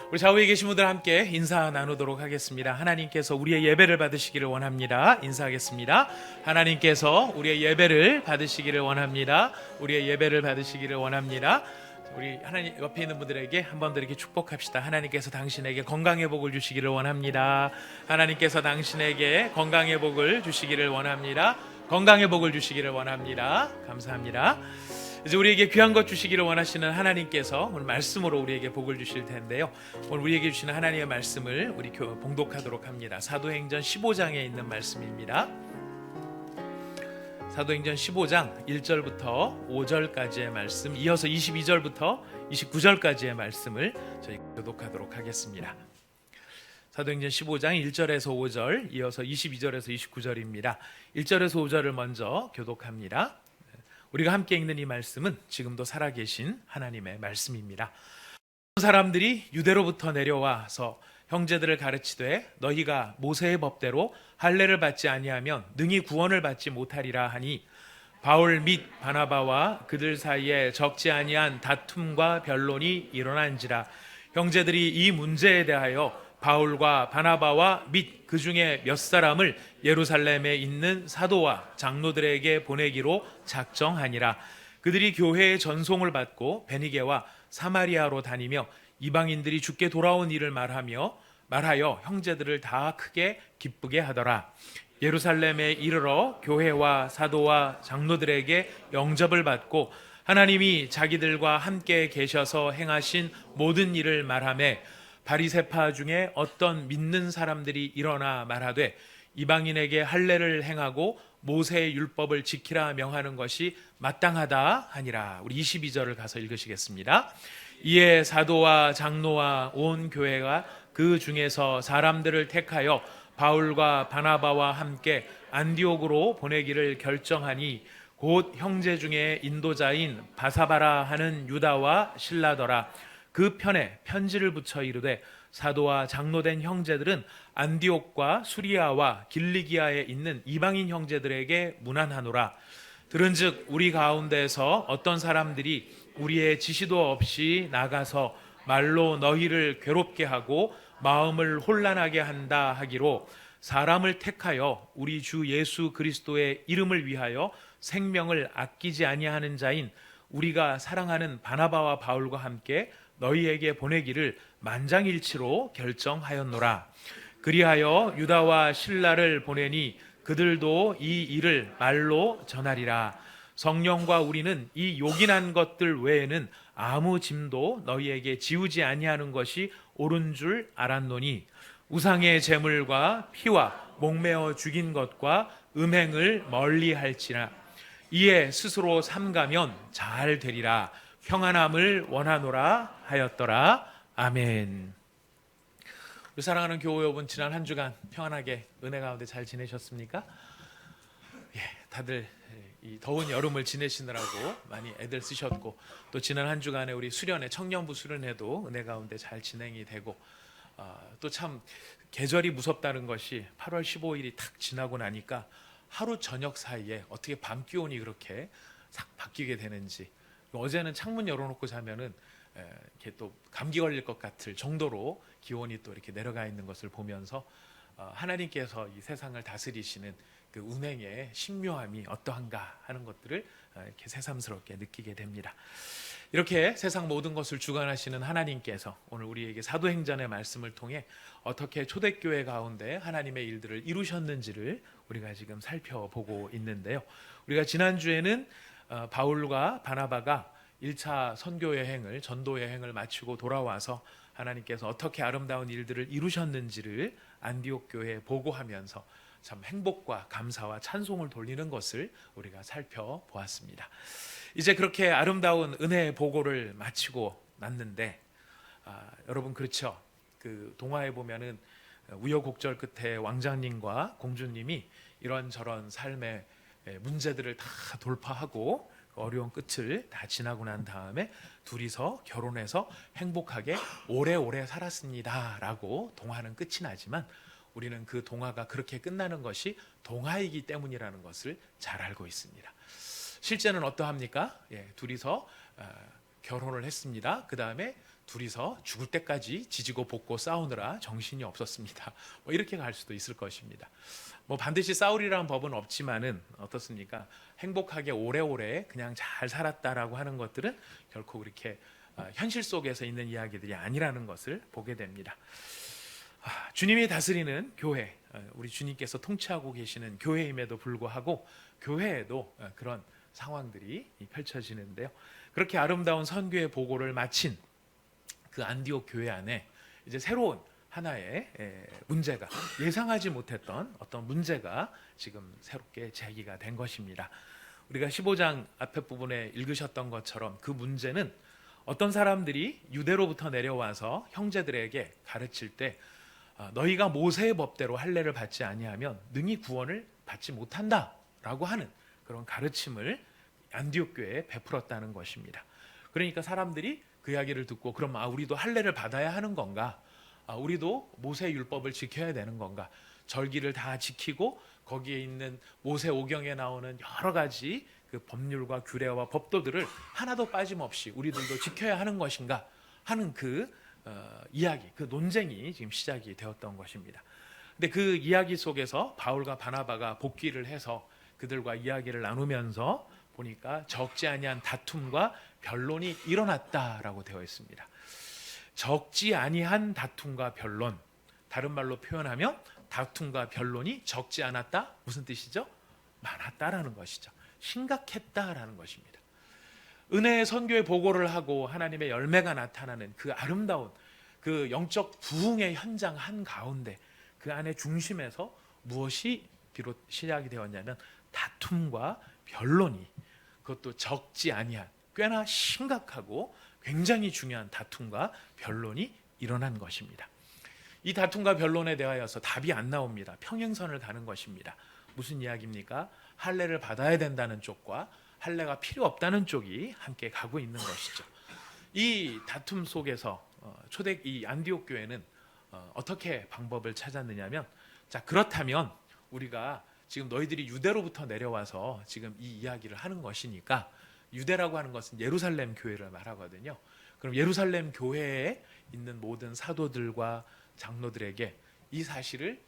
우리 좌우에 계신 분들 함께 인사 나누도록 하겠습니다. 하나님께서 우리의 예배를 받으시기를 원합니다. 인사하겠습니다. 하나님께서 우리의 예배를 받으시기를 원합니다. 우리의 예배를 받으시기를 원합니다. 우리 하나님 옆에 있는 분들에게 한 번 더 이렇게 축복합시다. 하나님께서 당신에게 건강의 복을 주시기를 원합니다. 하나님께서 당신에게 건강의 복을 주시기를 원합니다. 건강의 복을 주시기를 원합니다. 감사합니다. 이제 우리에게 귀한 것 주시기를 원하시는 하나님께서 오늘 말씀으로 우리에게 복을 주실 텐데요. 오늘 우리에게 주시는 하나님의 말씀을 우리 봉독하도록 합니다. 사도행전 15장에 있는 말씀입니다. 사도행전 15장 1절부터 5절까지의 말씀, 이어서 22절부터 29절까지의 말씀을 저희 교독하도록 하겠습니다. 사도행전 15장 1절에서 5절, 이어서 22절에서 29절입니다. 1절에서 5절을 먼저 교독합니다. 우리가 함께 읽는 이 말씀은 지금도 살아계신 하나님의 말씀입니다. 사람들이 유대로부터 내려와서 형제들을 가르치되 너희가 모세의 법대로 할례를 받지 아니하면 능히 구원을 받지 못하리라 하니 바울 및 바나바와 그들 사이에 적지 아니한 다툼과 변론이 일어난지라. 형제들이 이 문제에 대하여 바울과 바나바와 및 그 중에 몇 사람을 예루살렘에 있는 사도와 장로들에게 보내기로 작정하니라. 그들이 교회의 전송을 받고 베니게와 사마리아로 다니며 이방인들이 주께 돌아온 일을 말하여 형제들을 다 크게 기쁘게 하더라. 예루살렘에 이르러 교회와 사도와 장로들에게 영접을 받고 하나님이 자기들과 함께 계셔서 행하신 모든 일을 말하며 바리새파 중에 어떤 믿는 사람들이 일어나 말하되 이방인에게 할례를 행하고 모세의 율법을 지키라 명하는 것이 마땅하다 하니라. 우리 22절을 가서 읽으시겠습니다. 이에 사도와 장로와 온 교회가 그 중에서 사람들을 택하여 바울과 바나바와 함께 안디옥으로 보내기를 결정하니 곧 형제 중에 인도자인 바사바라 하는 유다와 실라더라. 그 편에 편지를 붙여 이르되 사도와 장로된 형제들은 안디옥과 수리아와 길리기아에 있는 이방인 형제들에게 문안하노라. 들은즉 우리 가운데서 어떤 사람들이 우리의 지시도 없이 나가서 말로 너희를 괴롭게 하고 마음을 혼란하게 한다 하기로 사람을 택하여 우리 주 예수 그리스도의 이름을 위하여 생명을 아끼지 아니하는 자인 우리가 사랑하는 바나바와 바울과 함께 너희에게 보내기를 만장일치로 결정하였노라. 그리하여 유다와 실라를 보내니 그들도 이 일을 말로 전하리라. 성령과 우리는 이 요긴한 것들 외에는 아무 짐도 너희에게 지우지 아니하는 것이 옳은 줄 알았노니 우상의 제물과 피와 목매어 죽인 것과 음행을 멀리할지라. 이에 스스로 삼가면 잘 되리라. 평안함을 원하노라 하였더라. 아멘. 우리 사랑하는 교회 여러분, 지난 한 주간 평안하게 은혜 가운데 잘 지내셨습니까? 예, 다들 이 더운 여름을 지내시느라고 많이 애들 쓰셨고, 또 지난 한 주간에 우리 수련회, 청년부 수련회도 은혜 가운데 잘 진행이 되고, 또 참 계절이 무섭다는 것이 8월 15일이 탁 지나고 나니까 하루 저녁 사이에 어떻게 밤 기온이 그렇게 싹 바뀌게 되는지, 어제는 창문 열어놓고 자면은 이렇게 또 감기 걸릴 것 같을 정도로 기온이 또 이렇게 내려가 있는 것을 보면서 하나님께서 이 세상을 다스리시는 그 운행의 신묘함이 어떠한가 하는 것들을 이렇게 새삼스럽게 느끼게 됩니다. 이렇게 세상 모든 것을 주관하시는 하나님께서 오늘 우리에게 사도행전의 말씀을 통해 어떻게 초대교회 가운데 하나님의 일들을 이루셨는지를 우리가 지금 살펴보고 있는데요. 우리가 지난주에는 바울과 바나바가 1차 선교 여행을, 전도 여행을 마치고 돌아와서 하나님께서 어떻게 아름다운 일들을 이루셨는지를 안디옥 교회에 보고하면서 참 행복과 감사와 찬송을 돌리는 것을 우리가 살펴보았습니다. 이제 그렇게 아름다운 은혜의 보고를 마치고 났는데, 여러분 그렇죠? 그 동화에 보면은 우여곡절 끝에 왕자님과 공주님이 이런저런 삶의 문제들을 다 돌파하고 어려운 끝을 다 지나고 난 다음에 둘이서 결혼해서 행복하게 오래오래 살았습니다 라고 동화는 끝이 나지만, 우리는 그 동화가 그렇게 끝나는 것이 동화이기 때문이라는 것을 잘 알고 있습니다. 실제는 어떠합니까? 둘이서 결혼을 했습니다. 그 다음에 둘이서 죽을 때까지 지지고 볶고 싸우느라 정신이 없었습니다. 뭐 이렇게 갈 수도 있을 것입니다. 뭐 반드시 싸우리라는 법은 없지만은 어떻습니까? 행복하게 오래오래 그냥 잘 살았다라고 하는 것들은 결코 그렇게 현실 속에서 있는 이야기들이 아니라는 것을 보게 됩니다. 주님이 다스리는 교회, 우리 주님께서 통치하고 계시는 교회임에도 불구하고 교회에도 그런 상황들이 펼쳐지는데요. 그렇게 아름다운 선교의 보고를 마친 그 안디옥 교회 안에 이제 새로운 하나의 문제가, 예상하지 못했던 어떤 문제가 지금 새롭게 제기가 된 것입니다. 우리가 15장 앞에 부분에 읽으셨던 것처럼 그 문제는 어떤 사람들이 유대로부터 내려와서 형제들에게 가르칠 때 너희가 모세의 법대로 할례를 받지 아니하면 능히 구원을 받지 못한다라고 하는 그런 가르침을 안디옥 교회에 베풀었다는 것입니다. 그러니까 사람들이 그 이야기를 듣고 그럼 우리도 할례를 받아야 하는 건가? 우리도 모세 율법을 지켜야 되는 건가? 절기를 다 지키고 거기에 있는 모세 오경에 나오는 여러 가지 그 법률과 규례와 법도들을 하나도 빠짐없이 우리들도 지켜야 하는 것인가 하는 그 이야기, 그 논쟁이 지금 시작이 되었던 것입니다. 근데 그 이야기 속에서 바울과 바나바가 복귀를 해서 그들과 이야기를 나누면서 보니까 적지 아니한 다툼과 변론이 일어났다라고 되어 있습니다. 적지 아니한 다툼과 변론, 다른 말로 표현하면 다툼과 변론이 적지 않았다? 무슨 뜻이죠? 많았다라는 것이죠. 심각했다라는 것입니다. 은혜의 선교의 보고를 하고 하나님의 열매가 나타나는 그 아름다운 그 영적 부흥의 현장 한가운데 그 안에 중심에서 무엇이 비롯 시작이 되었냐면 다툼과 변론이, 그것도 적지 아니한 꽤나 심각하고 굉장히 중요한 다툼과 변론이 일어난 것입니다. 이 다툼과 변론에 대하여서 답이 안 나옵니다. 평행선을 가는 것입니다. 무슨 이야기입니까? 할례를 받아야 된다는 쪽과 할례가 필요 없다는 쪽이 함께 가고 있는 것이죠. 이 다툼 속에서 초대 이 안디옥 교회는 어떻게 방법을 찾았느냐면, 자 그렇다면 우리가 지금 너희들이 유대로부터 내려와서 지금 이 이야기를 하는 것이니까, 유대라고 하는 것은 예루살렘 교회를 말하거든요. 그럼 예루살렘 교회에 있는 모든 사도들과 장로들에게 이 사실을,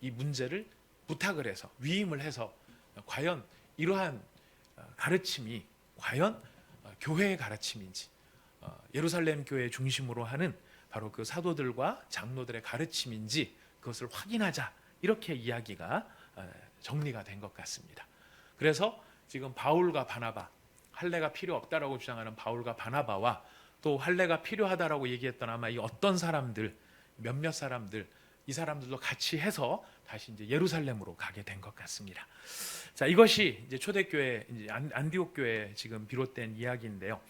이 문제를 부탁을 해서 위임을 해서 과연 이러한 가르침이 과연 교회의 가르침인지, 예루살렘 교회 중심으로 하는 바로 그 사도들과 장로들의 가르침인지 그것을 확인하자, 이렇게 이야기가 정리가 된 것 같습니다. 그래서 지금 바울과 바나바, 할례가 필요 없다라고 주장하는 바울과 바나바와 또 할례가 필요하다라고 얘기했던 아마 이 어떤 사람들, 몇몇 사람들, 이 사람들도 같이 해서 다시 이제 예루살렘으로 가게 된 것 같습니다. 자, 이것이 이제 초대교회, 이제 안디옥 교회에 지금 비롯된 이야기인데요.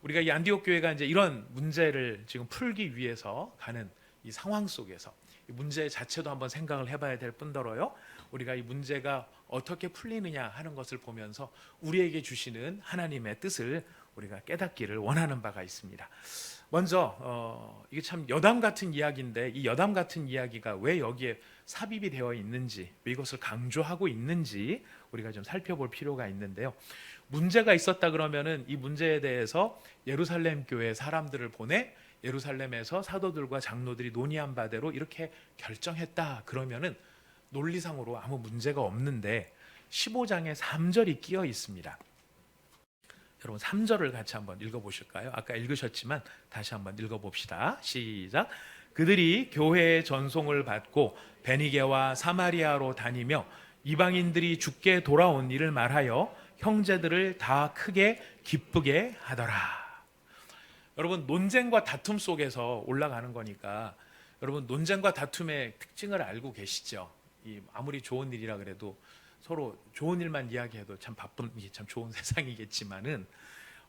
우리가 이 안디옥 교회가 이제 이런 문제를 지금 풀기 위해서 가는 이 상황 속에서 이 문제 자체도 한번 생각을 해봐야 될 뿐더러요, 우리가 이 문제가 어떻게 풀리느냐 하는 것을 보면서 우리에게 주시는 하나님의 뜻을 우리가 깨닫기를 원하는 바가 있습니다. 먼저 이게 참 여담 같은 이야기인데, 이 여담 같은 이야기가 왜 여기에 삽입이 되어 있는지, 왜 이것을 강조하고 있는지 우리가 좀 살펴볼 필요가 있는데요. 문제가 있었다 그러면은 이 문제에 대해서 예루살렘 교회 사람들을 보내 예루살렘에서 사도들과 장로들이 논의한 바대로 이렇게 결정했다 그러면은 논리상으로 아무 문제가 없는데 15장에 3절이 끼어 있습니다. 여러분 3절을 같이 한번 읽어보실까요? 아까 읽으셨지만 다시 한번 읽어봅시다. 시작. 그들이 교회의 전송을 받고 베니게와 사마리아로 다니며 이방인들이 죽게 돌아온 일을 말하여 형제들을 다 크게 기쁘게 하더라. 여러분 논쟁과 다툼 속에서 올라가는 거니까 여러분 논쟁과 다툼의 특징을 알고 계시죠? 아무리 좋은 일이라 그래도 서로 좋은 일만 이야기해도 참 바쁜, 이게 참 좋은 세상이겠지만은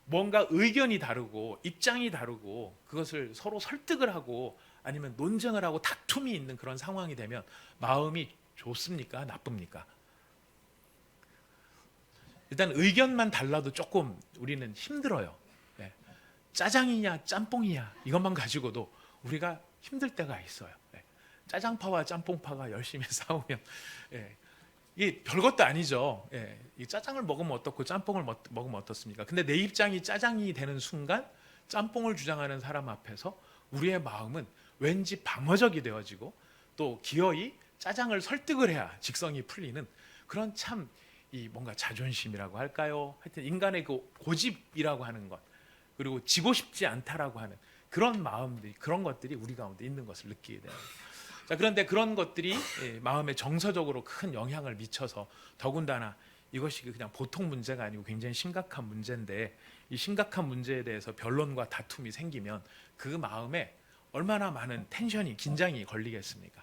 뭔가 의견이 다르고 입장이 다르고 그것을 서로 설득을 하고 아니면 논쟁을 하고 다툼이 있는 그런 상황이 되면 마음이 좋습니까? 나쁩니까? 일단 의견만 달라도 조금 우리는 힘들어요. 네. 짜장이냐 짬뽕이냐 이것만 가지고도 우리가 힘들 때가 있어요. 네. 짜장파와 짬뽕파가 열심히 싸우면 이게 별것도 아니죠. 예, 이 짜장을 먹으면 어떻고 짬뽕을 먹으면 어떻습니까? 근데 내 입장이 짜장이 되는 순간 짬뽕을 주장하는 사람 앞에서 우리의 마음은 왠지 방어적이 되어지고 또 기어이 짜장을 설득을 해야 직성이 풀리는 그런 참 이 뭔가 자존심이라고 할까요? 하여튼 인간의 그 고집이라고 하는 것, 그리고 지고 싶지 않다라고 하는 그런 마음들이, 그런 것들이 우리 가운데 있는 것을 느끼게 됩니다. 자, 그런데 그런 것들이 마음에 정서적으로 큰 영향을 미쳐서 더군다나 이것이 그냥 보통 문제가 아니고 굉장히 심각한 문제인데, 이 심각한 문제에 대해서 변론과 다툼이 생기면 그 마음에 얼마나 많은 텐션이, 긴장이 걸리겠습니까?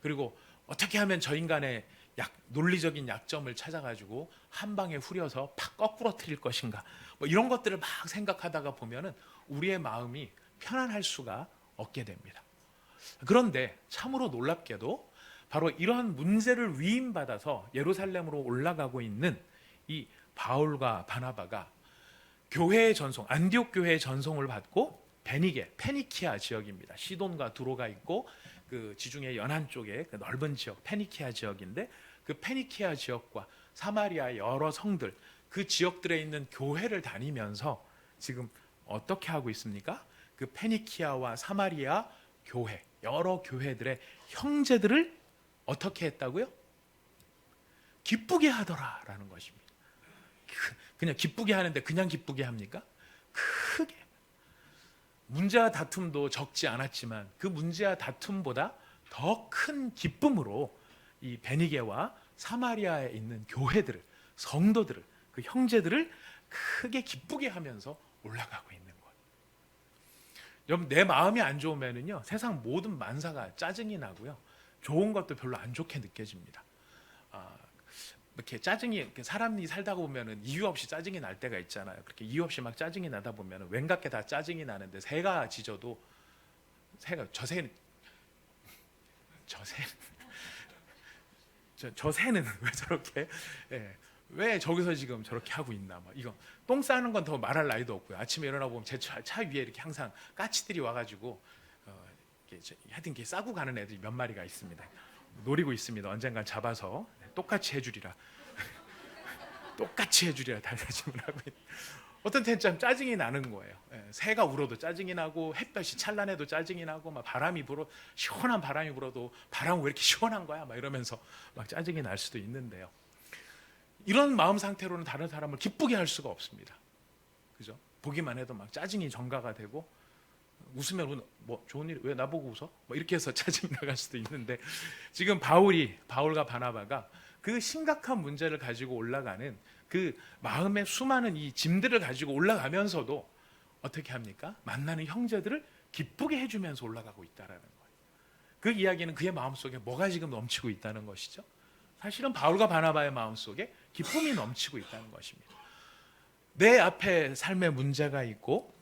그리고 어떻게 하면 저 인간의 논리적인 약점을 찾아가지고 한 방에 후려서 팍 거꾸러뜨릴 것인가, 뭐 이런 것들을 막 생각하다가 보면은 우리의 마음이 편안할 수가 없게 됩니다. 그런데 참으로 놀랍게도 바로 이러한 문제를 위임받아서 예루살렘으로 올라가고 있는 이 바울과 바나바가 교회의 전송, 안디옥 교회의 전송을 받고 페니키아 지역입니다. 시돈과 두로가 있고 그 지중해 연안 쪽에 그 넓은 지역 페니키아 지역인데, 그 페니키아 지역과 사마리아의 여러 성들, 그 지역들에 있는 교회를 다니면서 지금 어떻게 하고 있습니까? 그 페니키아와 사마리아 교회, 여러 교회들의 형제들을 어떻게 했다고요? 기쁘게 하더라라는 것입니다. 그냥 기쁘게 하는데 그냥 기쁘게 합니까? 크게. 문제와 다툼도 적지 않았지만 그 문제와 다툼보다 더 큰 기쁨으로 이 베니게와 사마리아에 있는 교회들을, 성도들을, 그 형제들을 크게 기쁘게 하면서 올라가고 있는 거예요. 여러분, 내 마음이 안 좋으면은요, 세상 모든 만사가 짜증이 나고요, 좋은 것도 별로 안 좋게 느껴집니다. 이렇게 짜증이, 사람이 살다 보면은 이유 없이 짜증이 날 때가 있잖아요. 그렇게 이유 없이 막 짜증이 나다 보면은 웬갖게 다 짜증이 나는데, 새가 짖어도 저 새는 왜 저렇게, 왜 저기서 지금 저렇게 하고 있나, 막 이거 똥 싸는 건 더 말할 나위도 없고요. 아침에 일어나 보면 제 차 위에 이렇게 항상 까치들이 와가지고 하여튼 이렇게 싸고 가는 애들이 몇 마리가 있습니다. 노리고 있습니다. 언젠간 잡아서 똑같이 해주리라. 똑같이 해주리라 달라짐을 하고 있는. 어떤 때는 참 짜증이 나는 거예요. 새가 울어도 짜증이 나고, 햇볕이 찬란해도 짜증이 나고, 막 시원한 바람이 불어도 바람은 왜 이렇게 시원한 거야, 막 이러면서 막 짜증이 날 수도 있는데요. 이런 마음 상태로는 다른 사람을 기쁘게 할 수가 없습니다. 그죠? 보기만 해도 막 짜증이 전가가 되고, 웃으면 뭐 좋은 일, 왜 나보고 웃어? 뭐 이렇게 해서 짜증이 나갈 수도 있는데, 지금 바울과 바나바가 그 심각한 문제를 가지고 올라가는 그 마음의 수많은 이 짐들을 가지고 올라가면서도 어떻게 합니까? 만나는 형제들을 기쁘게 해주면서 올라가고 있다라는 거예요. 그 이야기는 그의 마음속에 뭐가 지금 넘치고 있다는 것이죠? 사실은 바울과 바나바의 마음속에 기쁨이 넘치고 있다는 것입니다. 내 앞에 삶의 문제가 있고,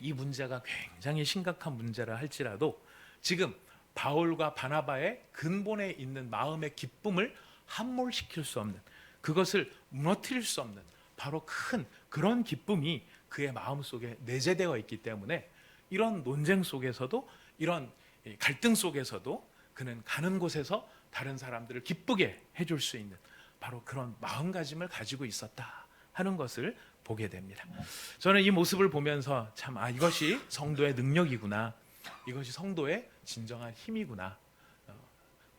이 문제가 굉장히 심각한 문제라 할지라도 지금 바울과 바나바의 근본에 있는 마음의 기쁨을 함몰시킬 수 없는, 그것을 무너뜨릴 수 없는 바로 큰 그런 기쁨이 그의 마음속에 내재되어 있기 때문에 이런 논쟁 속에서도, 이런 갈등 속에서도 그는 가는 곳에서 다른 사람들을 기쁘게 해줄 수 있는 바로 그런 마음가짐을 가지고 있었다 하는 것을 보게 됩니다. 저는 이 모습을 보면서 참, 이것이 성도의 능력이구나, 이것이 성도의 진정한 힘이구나.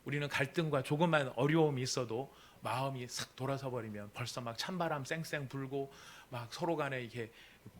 우리는 갈등과 조그만 어려움이 있어도 마음이 싹 돌아서 버리면 벌써 막 찬바람 쌩쌩 불고, 막 서로 간에 이렇게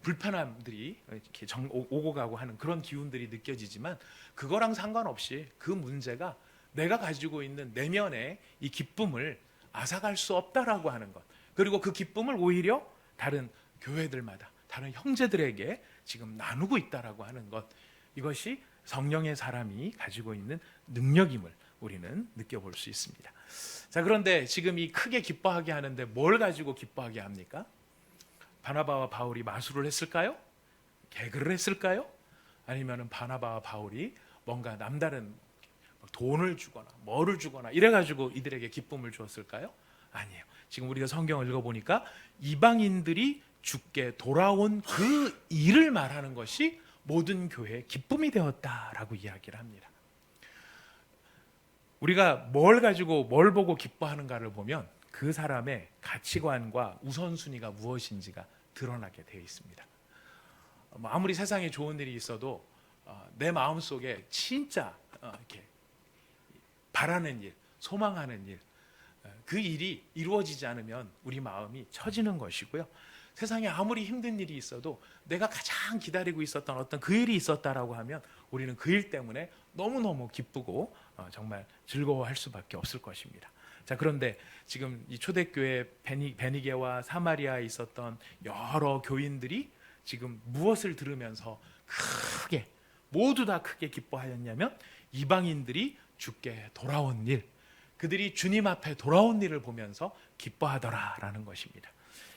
불편함들이 이렇게 오고 가고 하는 그런 기운들이 느껴지지만, 그거랑 상관없이 그 문제가 내가 가지고 있는 내면의 이 기쁨을 앗아갈 수 없다라고 하는 것, 그리고 그 기쁨을 오히려 다른 교회들마다, 다른 형제들에게 지금 나누고 있다라고 하는 것, 이것이 성령의 사람이 가지고 있는 능력임을 우리는 느껴볼 수 있습니다. 자, 그런데 지금 이 크게 기뻐하게 하는데 뭘 가지고 기뻐하게 합니까? 바나바와 바울이 마술을 했을까요? 개그를 했을까요? 아니면 바나바와 바울이 뭔가 남다른 돈을 주거나 뭐를 주거나 이래가지고 이들에게 기쁨을 주었을까요? 아니에요. 지금 우리가 성경을 읽어보니까 이방인들이 주께 돌아온 그 일을 말하는 것이 모든 교회의 기쁨이 되었다라고 이야기를 합니다. 우리가 뭘 가지고 뭘 보고 기뻐하는가를 보면 그 사람의 가치관과 우선순위가 무엇인지가 드러나게 되어 있습니다. 아무리 세상에 좋은 일이 있어도 내 마음속에 진짜 이렇게 바라는 일, 소망하는 일, 그 일이 이루어지지 않으면 우리 마음이 처지는 것이고요. 세상에 아무리 힘든 일이 있어도 내가 가장 기다리고 있었던 어떤 그 일이 있었다라고 하면 우리는 그 일 때문에 너무너무 기쁘고 정말 즐거워할 수밖에 없을 것입니다. 자, 그런데 지금 이 초대교회 베니게와 사마리아에 있었던 여러 교인들이 지금 무엇을 들으면서 크게 모두 다 크게 기뻐하였냐면 이방인들이 주께 돌아온 일, 그들이 주님 앞에 돌아온 일을 보면서 기뻐하더라라는 것입니다.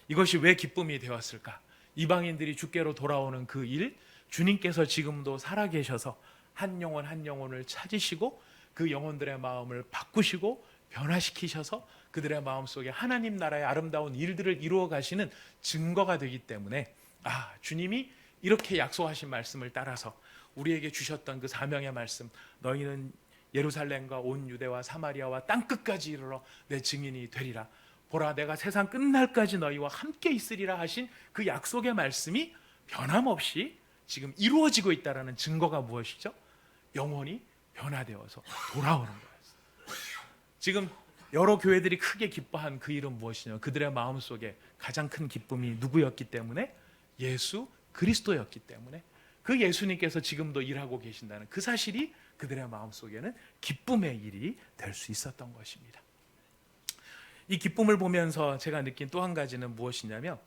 이것이 왜 기쁨이 되었을까? 이방인들이 주께로 돌아오는 그 일, 주님께서 지금도 살아계셔서 한 영혼 한 영혼을 찾으시고 그 영혼들의 마음을 바꾸시고 변화시키셔서 그들의 마음속에 하나님 나라의 아름다운 일들을 이루어 가시는 증거가 되기 때문에 주님이 이렇게 약속하신 말씀을 따라서 우리에게 주셨던 그 사명의 말씀, 너희는 예루살렘과 온 유대와 사마리아와 땅끝까지 이르러 내 증인이 되리라. 보라, 내가 세상 끝날까지 너희와 함께 있으리라 하신 그 약속의 말씀이 변함없이 지금 이루어지고 있다는 증거가 무엇이죠? 영혼이 변화되어서 돌아오는 거예요. 지금 여러 교회들이 크게 기뻐한 그 일은 무엇이냐? 그들의 마음속에 가장 큰 기쁨이 누구였기 때문에? 예수 그리스도였기 때문에 그 예수님께서 지금도 일하고 계신다는 그 사실이 그들의 마음속에는 기쁨의 일이 될 수 있었던 것입니다. 이 기쁨을 보면서 제가 느낀 또 한 가지는 무엇이냐면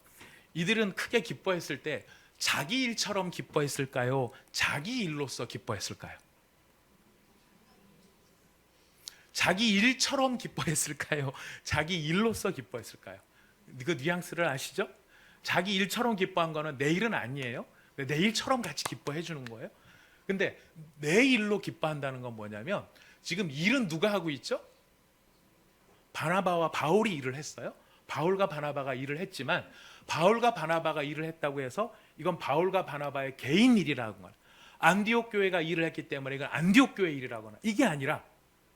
이들은 크게 기뻐했을 때 자기 일처럼 기뻐했을까요? 자기 일로서 기뻐했을까요? 자기 일처럼 기뻐했을까요? 자기 일로서 기뻐했을까요? 그 뉘앙스를 아시죠? 자기 일처럼 기뻐한 거는 내 일은 아니에요. 내 일처럼 같이 기뻐해 주는 거예요. 근데 내 일로 기뻐한다는 건 뭐냐면 지금 일은 누가 하고 있죠? 바나바와 바울이 일을 했어요. 바울과 바나바가 일을 했지만 바울과 바나바가 일을 했다고 해서 이건 바울과 바나바의 개인 일이라고 하거나 안디옥 교회가 일을 했기 때문에 이건 안디옥 교회 일이라거나 이게 아니라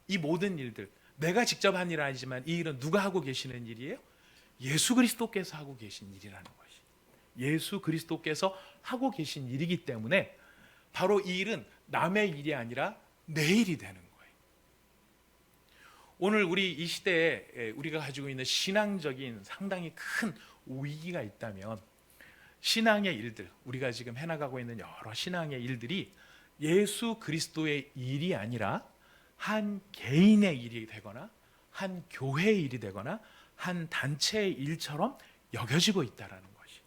이 모든 일들 내가 직접 한 일 아니지만 이 일은 누가 하고 계시는 일이에요? 예수 그리스도께서 하고 계신 일이라는 것이. 예수 그리스도께서 하고 계신 일이기 때문에 바로 이 일은 남의 일이 아니라 내 일이 되는 거예요. 오늘 우리 이 시대에 우리가 가지고 있는 신앙적인 상당히 큰 위기가 있다면 신앙의 일들, 우리가 지금 해나가고 있는 여러 신앙의 일들이 예수 그리스도의 일이 아니라 한 개인의 일이 되거나 한 교회의 일이 되거나 한 단체의 일처럼 여겨지고 있다는 것이.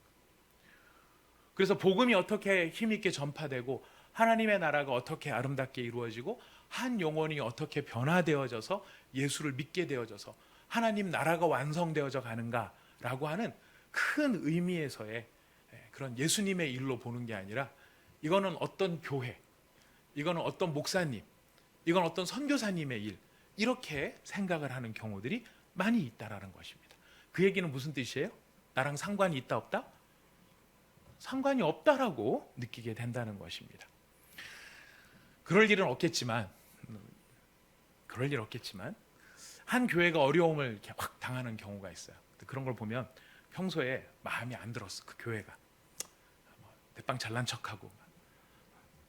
그래서 복음이 어떻게 힘있게 전파되고 하나님의 나라가 어떻게 아름답게 이루어지고 한 영혼이 어떻게 변화되어져서 예수를 믿게 되어져서 하나님 나라가 완성되어져 가는가라고 하는 큰 의미에서의 그런 예수님의 일로 보는 게 아니라 이거는 어떤 교회, 이거는 어떤 목사님, 이건 어떤 선교사님의 일, 이렇게 생각을 하는 경우들이 많이 있다라는 것입니다. 그 얘기는 무슨 뜻이에요? 나랑 상관이 있다 없다? 상관이 없다라고 느끼게 된다는 것입니다. 그럴 일은 없겠지만 한 교회가 어려움을 이렇게 확 당하는 경우가 있어요. 그런 걸 보면 평소에 마음이 안 들었어. 그 교회가 대빵 잘난 척하고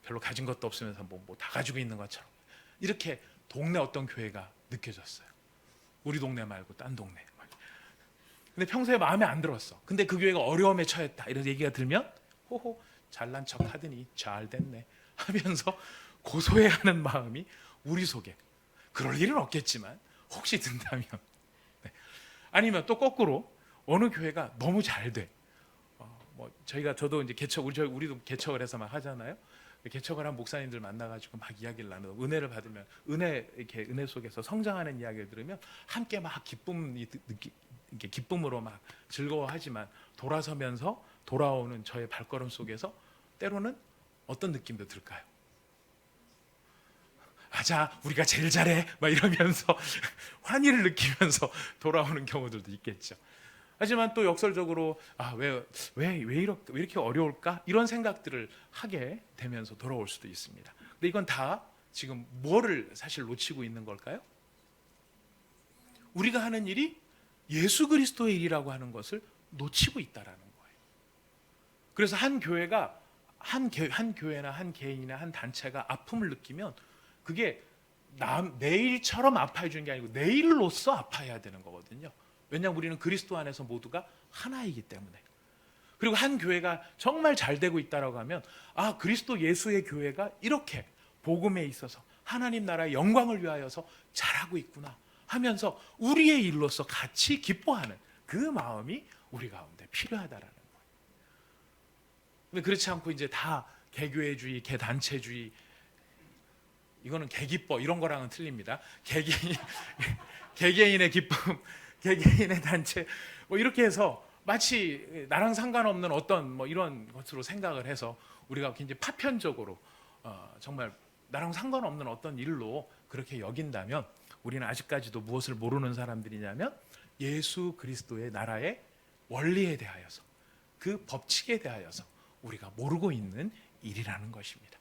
별로 가진 것도 없으면서 뭐 다 가지고 있는 것처럼 이렇게 동네 어떤 교회가 느껴졌어요. 우리 동네 말고 딴 동네. 근데 평소에 마음에 안 들었어. 근데 그 교회가 어려움에 처했다 이런 얘기가 들면 호호 잘난 척 하더니 잘 됐네 하면서 고소해하는 마음이 우리 속에, 그럴 일은 없겠지만 혹시 든다면 아니면 또 거꾸로 어느 교회가 너무 잘 돼. 저도 이제 우리도 개척을 해서 막 하잖아요. 개척을 한 목사님들 만나가지고 막 이야기를 나누고 은혜를 받으면 은혜 속에서 성장하는 이야기를 들으면 함께 막 기쁨으로 막 즐거워하지만 돌아서면서 돌아오는 저의 발걸음 속에서 때로는 어떤 느낌도 들까요? 자, 우리가 제일 잘해 막 이러면서 환희를 느끼면서 돌아오는 경우들도 있겠죠. 하지만 또 역설적으로 왜 이렇게 어려울까? 이런 생각들을 하게 되면서 돌아올 수도 있습니다. 근데 이건 다 지금 뭐를 사실 놓치고 있는 걸까요? 우리가 하는 일이 예수 그리스도의 일이라고 하는 것을 놓치고 있다라는 거예요. 그래서 한 교회가 한 교회나 한 개인이나 한 단체가 아픔을 느끼면 그게 내일처럼 아파해 주는 게 아니고 내일로서 아파해야 되는 거거든요. 왜냐하면 우리는 그리스도 안에서 모두가 하나이기 때문에. 그리고 한 교회가 정말 잘 되고 있다라고 하면 그리스도 예수의 교회가 이렇게 복음에 있어서 하나님 나라의 영광을 위하여서 잘하고 있구나 하면서 우리의 일로서 같이 기뻐하는 그 마음이 우리 가운데 필요하다라는 거예요. 근데 그렇지 않고 이제 다 개교회주의, 개단체주의, 이거는 개기뻐 이런 거랑은 틀립니다. 개개인의 기쁨, 개개인의 단체 이렇게 해서 마치 나랑 상관없는 어떤 이런 것으로 생각을 해서 우리가 굉장히 파편적으로 정말 나랑 상관없는 어떤 일로 그렇게 여긴다면 우리는 아직까지도 무엇을 모르는 사람들이냐면 예수 그리스도의 나라의 원리에 대하여서 그 법칙에 대하여서 우리가 모르고 있는 일이라는 것입니다.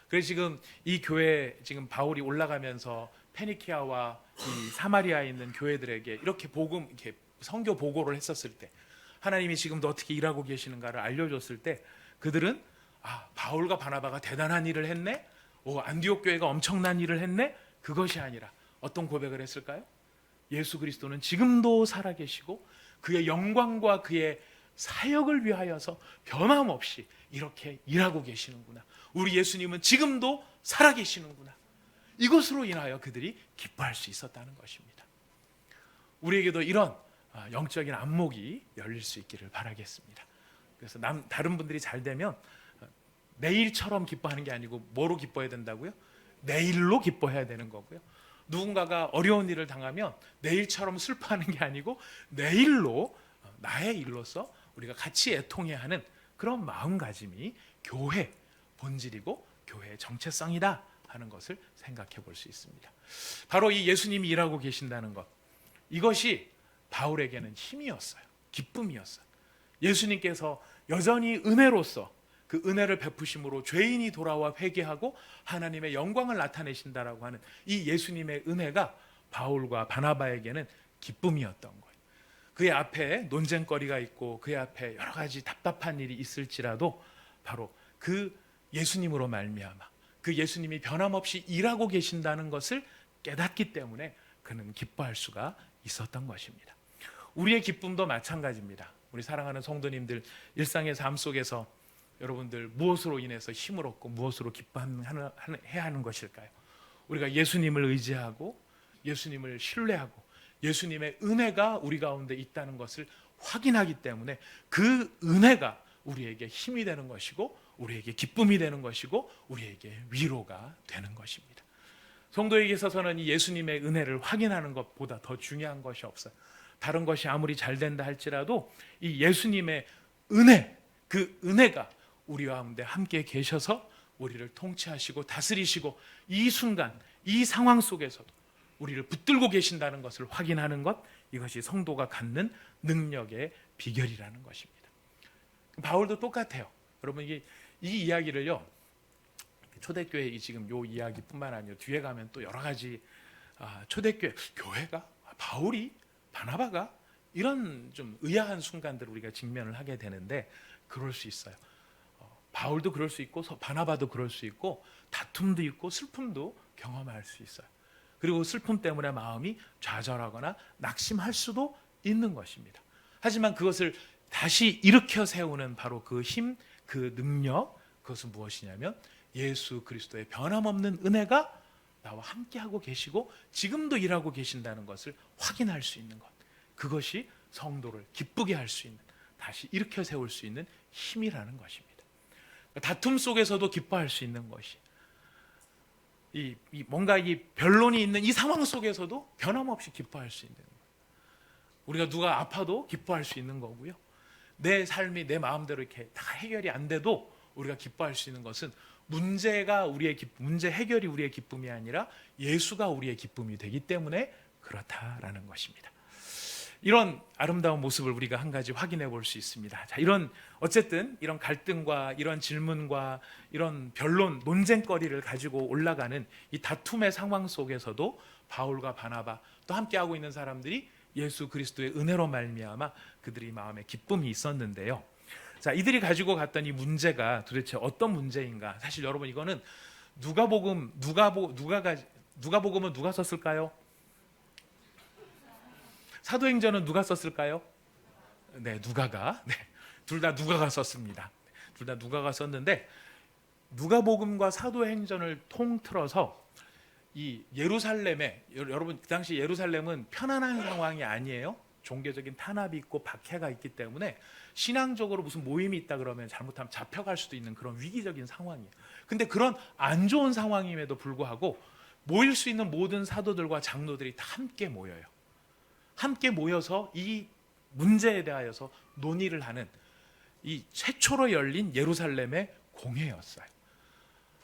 그래서 지금 이 교회 지금 바울이 올라가면서 페니키아와 이 사마리아에 있는 교회들에게 이렇게 선교 보고를 했었을 때 하나님이 지금도 어떻게 일하고 계시는가를 알려줬을 때 그들은 바울과 바나바가 대단한 일을 했네, 안디옥 교회가 엄청난 일을 했네, 그것이 아니라 어떤 고백을 했을까요? 예수 그리스도는 지금도 살아계시고 그의 영광과 그의 사역을 위하여서 변함없이 이렇게 일하고 계시는구나. 우리 예수님은 지금도 살아계시는구나. 이것으로 인하여 그들이 기뻐할 수 있었다는 것입니다. 우리에게도 이런 영적인 안목이 열릴 수 있기를 바라겠습니다. 그래서 다른 분들이 잘 되면 내일처럼 기뻐하는 게 아니고 뭐로 기뻐해야 된다고요? 내일로 기뻐해야 되는 거고요. 누군가가 어려운 일을 당하면 내일처럼 슬퍼하는 게 아니고 내일로 나의 일로서 우리가 같이 애통해야 하는 그런 마음가짐이 교회 본질이고 교회의 정체성이다 하는 것을 생각해 볼 수 있습니다. 바로 이 예수님이 일하고 계신다는 것, 이것이 바울에게는 힘이었어요. 기쁨이었어요. 예수님께서 여전히 은혜로서 그 은혜를 베푸심으로 죄인이 돌아와 회개하고 하나님의 영광을 나타내신다라고 하는 이 예수님의 은혜가 바울과 바나바에게는 기쁨이었던 거예요. 그의 앞에 논쟁거리가 있고 그의 앞에 여러 가지 답답한 일이 있을지라도 바로 그 예수님으로 말미암아 그 예수님이 변함없이 일하고 계신다는 것을 깨닫기 때문에 그는 기뻐할 수가 있었던 것입니다. 우리의 기쁨도 마찬가지입니다. 우리 사랑하는 성도님들, 일상의 삶 속에서 여러분들 무엇으로 인해서 힘을 얻고 무엇으로 기뻐해야 하는 것일까요? 우리가 예수님을 의지하고 예수님을 신뢰하고 예수님의 은혜가 우리 가운데 있다는 것을 확인하기 때문에 그 은혜가 우리에게 힘이 되는 것이고 우리에게 기쁨이 되는 것이고 우리에게 위로가 되는 것입니다. 성도에게 있어서는 이 예수님의 은혜를 확인하는 것보다 더 중요한 것이 없어요. 다른 것이 아무리 잘 된다 할지라도 이 예수님의 은혜, 그 은혜가 우리 가운데 함께 계셔서 우리를 통치하시고 다스리시고 이 순간, 이 상황 속에서도 우리를 붙들고 계신다는 것을 확인하는 것, 이것이 성도가 갖는 능력의 비결이라는 것입니다. 바울도 똑같아요. 여러분 이 이야기를요, 초대교회 지금 요 이야기뿐만 아니라 뒤에 가면 또 여러 가지 초대교회 교회가 바울이 바나바가 이런 좀 의아한 순간들을 우리가 직면을 하게 되는데 그럴 수 있어요. 바울도 그럴 수 있고 바나바도 그럴 수 있고 다툼도 있고 슬픔도 경험할 수 있어요. 그리고 슬픔 때문에 마음이 좌절하거나 낙심할 수도 있는 것입니다. 하지만 그것을 다시 일으켜 세우는 바로 그 힘, 그 능력, 그것은 무엇이냐면 예수 그리스도의 변함없는 은혜가 나와 함께하고 계시고 지금도 일하고 계신다는 것을 확인할 수 있는 것, 그것이 성도를 기쁘게 할 수 있는, 다시 일으켜 세울 수 있는 힘이라는 것입니다. 다툼 속에서도 기뻐할 수 있는 것이, 뭔가 이 변론이 있는 이 상황 속에서도 변함없이 기뻐할 수 있는 거예요. 우리가 누가 아파도 기뻐할 수 있는 거고요. 내 삶이 내 마음대로 이렇게 다 해결이 안 돼도 우리가 기뻐할 수 있는 것은 문제 해결이 우리의 기쁨이 아니라 예수가 우리의 기쁨이 되기 때문에 그렇다라는 것입니다. 이런 아름다운 모습을 우리가 한 가지 확인해 볼 수 있습니다. 자, 어쨌든 이런 갈등과 이런 질문과 이런 변론, 논쟁거리를 가지고 올라가는 이 다툼의 상황 속에서도 바울과 바나바 또 함께하고 있는 사람들이 예수 그리스도의 은혜로 말미암아 그들이 마음에 기쁨이 있었는데요. 자, 이들이 가지고 갔던 이 문제가 도대체 어떤 문제인가? 사실 여러분 이거는 누가복음은 누가 썼을까요? 사도행전은 누가 썼을까요? 네, 누가가. 네, 둘 다 누가가 썼습니다. 둘 다 누가가 썼는데 누가복음과 사도행전을 통틀어서 이 예루살렘에, 여러분 그 당시 예루살렘은 편안한 상황이 아니에요. 종교적인 탄압이 있고 박해가 있기 때문에 신앙적으로 무슨 모임이 있다 그러면 잘못하면 잡혀갈 수도 있는 그런 위기적인 상황이에요. 근데 그런 안 좋은 상황임에도 불구하고 모일 수 있는 모든 사도들과 장로들이 다 함께 모여요. 함께 모여서 이 문제에 대하여서 논의를 하는 이 최초로 열린 예루살렘의 공회였어요.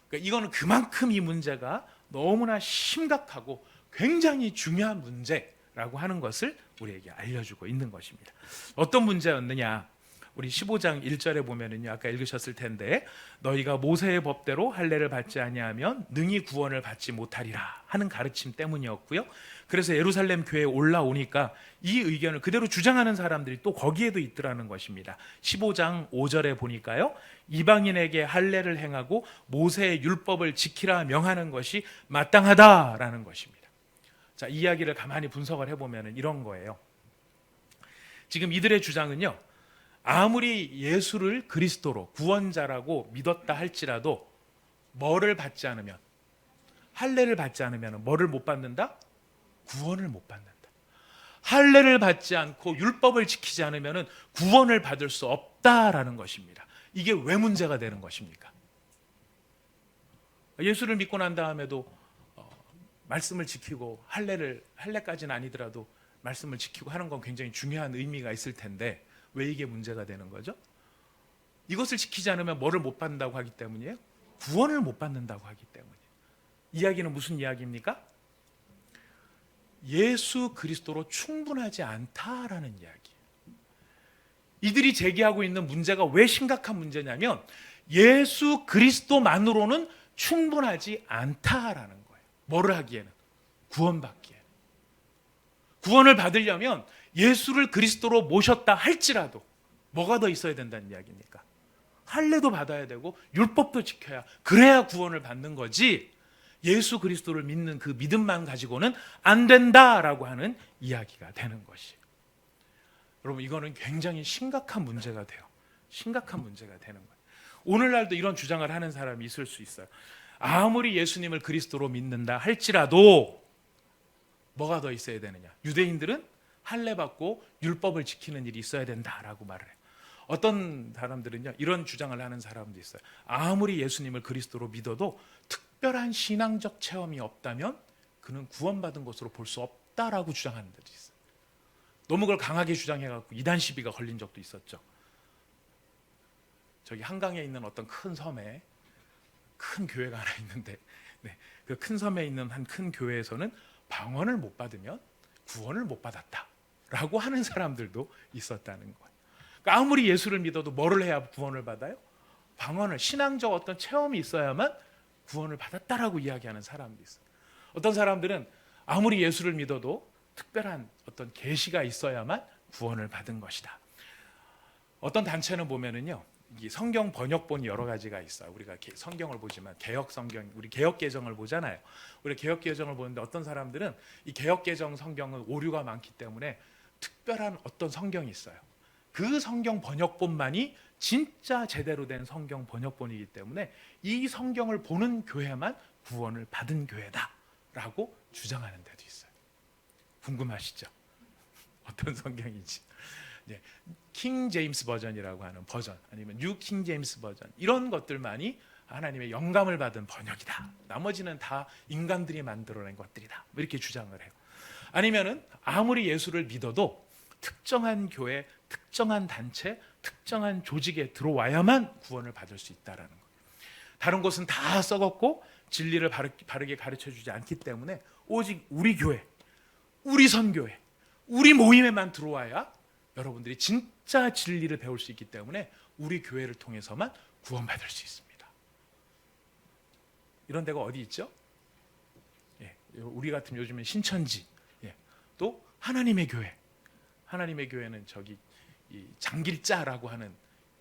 그러니까 이거는 그만큼 이 문제가 너무나 심각하고 굉장히 중요한 문제라고 하는 것을 우리에게 알려주고 있는 것입니다. 어떤 문제였느냐? 우리 15장 1절에 보면은요, 아까 읽으셨을 텐데, 너희가 모세의 법대로 할례를 받지 아니하면 능히 구원을 받지 못하리라 하는 가르침 때문이었고요. 그래서 예루살렘 교회에 올라오니까 이 의견을 그대로 주장하는 사람들이 또 거기에도 있더라는 것입니다. 15장 5절에 보니까요, 이방인에게 할례를 행하고 모세의 율법을 지키라 명하는 것이 마땅하다라는 것입니다. 자, 이 이야기를 가만히 분석을 해보면 이런 거예요. 지금 이들의 주장은요, 아무리 예수를 그리스도로 구원자라고 믿었다 할지라도 뭐를 받지 않으면, 할례를 받지 않으면 뭐를 못 받는다? 구원을 못 받는다. 할례를 받지 않고 율법을 지키지 않으면 구원을 받을 수 없다라는 것입니다. 이게 왜 문제가 되는 것입니까? 예수를 믿고 난 다음에도 말씀을 지키고 할례까지는 아니더라도 말씀을 지키고 하는 건 굉장히 중요한 의미가 있을 텐데 왜 이게 문제가 되는 거죠? 이것을 지키지 않으면 뭐를 못 받는다고 하기 때문이에요? 구원을 못 받는다고 하기 때문이에요. 이야기는 무슨 이야기입니까? 예수 그리스도로 충분하지 않다라는 이야기. 이들이 제기하고 있는 문제가 왜 심각한 문제냐면 예수 그리스도만으로는 충분하지 않다라는 거예요. 뭐를 하기에는? 구원받기에는. 구원을 받으려면 예수를 그리스도로 모셨다 할지라도 뭐가 더 있어야 된다는 이야기입니까? 할례도 받아야 되고 율법도 지켜야, 그래야 구원을 받는 거지, 예수 그리스도를 믿는 그 믿음만 가지고는 안 된다라고 하는 이야기가 되는 것이에요. 여러분, 이거는 굉장히 심각한 문제가 돼요. 심각한 문제가 되는 거예요. 오늘날도 이런 주장을 하는 사람이 있을 수 있어요. 아무리 예수님을 그리스도로 믿는다 할지라도 뭐가 더 있어야 되느냐? 유대인들은 할례 받고 율법을 지키는 일이 있어야 된다라고 말을 해요. 어떤 사람들은요, 이런 주장을 하는 사람도 있어요. 아무리 예수님을 그리스도로 믿어도 특별한 신앙적 체험이 없다면 그는 구원받은 것으로 볼 수 없다라고 주장하는 분들이 있어요. 너무 그걸 강하게 주장해갖고 이단 시비가 걸린 적도 있었죠. 저기 한강에 있는 어떤 큰 섬에 큰 교회가 하나 있는데, 네, 그 큰 섬에 있는 한 큰 교회에서는 방언을 못 받으면 구원을 못 받았다라고 하는 사람들도 있었다는 거예요. 그러니까 아무리 예수를 믿어도 뭐를 해야 구원을 받아요? 방언을, 신앙적 어떤 체험이 있어야만 구원을 받았다라고 이야기하는 사람도 있어요. 어떤 사람들은 아무리 예수를 믿어도 특별한 어떤 계시가 있어야만 구원을 받은 것이다. 어떤 단체는 보면은요, 이 성경 번역본이 여러 가지가 있어요. 우리가 성경을 보지만 개역 성경, 우리 개역 개정을 보잖아요. 우리 개역 개정을 보는데 어떤 사람들은 이 개역 개정 성경은 오류가 많기 때문에 특별한 어떤 성경이 있어요. 그 성경 번역본만이 진짜 제대로 된 성경 번역본이기 때문에 이 성경을 보는 교회만 구원을 받은 교회다라고 주장하는 데도 있어요. 궁금하시죠? 어떤 성경인지. 킹 제임스 버전이라고 하는 버전, 아니면 뉴 킹 제임스 버전, 이런 것들만이 하나님의 영감을 받은 번역이다. 나머지는 다 인간들이 만들어낸 것들이다. 이렇게 주장을 해요. 아니면은 아무리 예수를 믿어도 특정한 교회, 특정한 단체, 특정한 조직에 들어와야만 구원을 받을 수 있다라는 거예요. 다른 곳은 다 썩었고 진리를 바르게 가르쳐주지 않기 때문에 오직 우리 교회, 우리 선교회, 우리 모임에만 들어와야 여러분들이 진짜 진리를 배울 수 있기 때문에 우리 교회를 통해서만 구원받을 수 있습니다. 이런 데가 어디 있죠? 우리 같은 요즘엔 신천지, 또 하나님의 교회, 하나님의 교회는 저기 이 장길자라고 하는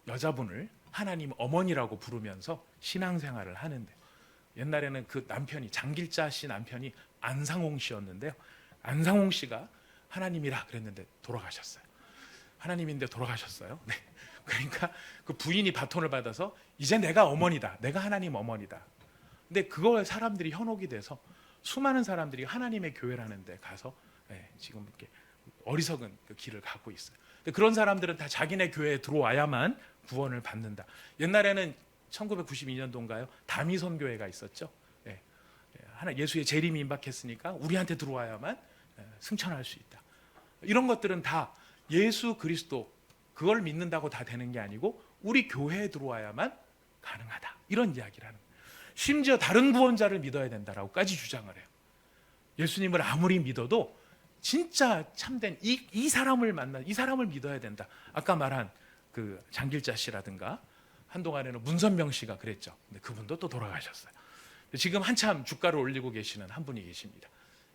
여자분을 하나님 어머니라고 부르면서 신앙생활을 하는데, 옛날에는 그 남편이, 장길자 씨 남편이 안상홍 씨였는데요, 안상홍 씨가 하나님이라 그랬는데 돌아가셨어요. 하나님인데 돌아가셨어요. 네. 그러니까 그 부인이 바톤을 받아서 이제 내가 어머니다, 내가 하나님 어머니다. 근데 그거에 사람들이 현혹이 돼서 수많은 사람들이 하나님의 교회라는 데 가서 지금 이렇게 어리석은 그 길을 가고 있어요. 근데 그런 사람들은 다 자기네 교회에 들어와야만 구원을 받는다. 옛날에는 1992년도인가요? 다미선교회가 있었죠. 하나 예수의 재림이 임박했으니까 우리한테 들어와야만 승천할 수 있다. 이런 것들은 다 예수 그리스도 그걸 믿는다고 다 되는 게 아니고 우리 교회에 들어와야만 가능하다. 이런 이야기를 하는 거예요. 심지어 다른 구원자를 믿어야 된다라고까지 주장을 해요. 예수님을 아무리 믿어도 진짜 참된 이 사람을 이 사람을 믿어야 된다. 아까 말한 그 장길자 씨라든가 한동안에는 문선명 씨가 그랬죠. 근데 그분도 또 돌아가셨어요. 지금 한참 주가를 올리고 계시는 한 분이 계십니다.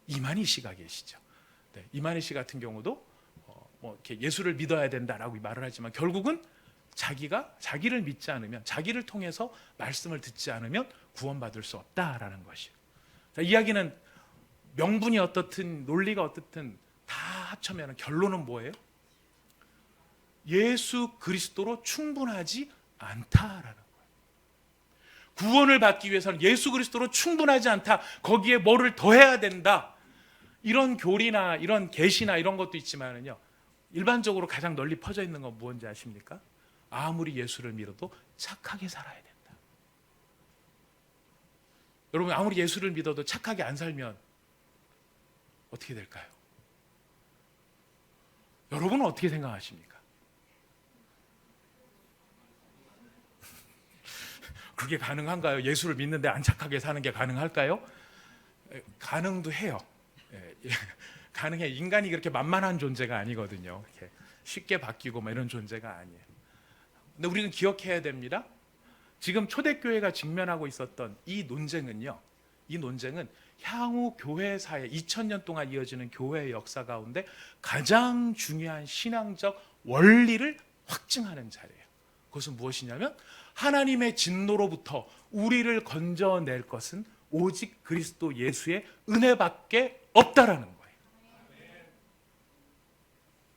이만희 씨가 계시죠. 이만희 씨 같은 경우도 뭐 이렇게 예수를 믿어야 된다라고 말을 하지만 결국은 자기를 믿지 않으면, 자기를 통해서 말씀을 듣지 않으면 구원받을 수 없다라는 것이에요. 자, 이야기는 명분이 어떻든 논리가 어떻든 다 합쳐면 결론은 뭐예요? 예수 그리스도로 충분하지 않다라는 거예요. 구원을 받기 위해서는 예수 그리스도로 충분하지 않다. 거기에 뭐를 더해야 된다. 이런 교리나 이런 계시나 이런 것도 있지만은요, 일반적으로 가장 널리 퍼져 있는 건 뭔지 아십니까? 아무리 예수를 믿어도 착하게 살아야 된다. 여러분, 아무리 예수를 믿어도 착하게 안 살면 어떻게 될까요? 여러분은 어떻게 생각하십니까? 그게 가능한가요? 예수를 믿는데 안 착하게 사는 게 가능할까요? 가능도 해요. 가능해. 인간이 그렇게 만만한 존재가 아니거든요. 이렇게 쉽게 바뀌고 뭐 이런 존재가 아니에요. 근데 우리는 기억해야 됩니다. 지금 초대교회가 직면하고 있었던 이 논쟁은요, 이 논쟁은 향후 교회사에 2000년 동안 이어지는 교회의 역사 가운데 가장 중요한 신앙적 원리를 확증하는 자리예요. 그것은 무엇이냐면 하나님의 진노로부터 우리를 건져낼 것은 오직 그리스도 예수의 은혜밖에 없다라는 거예요.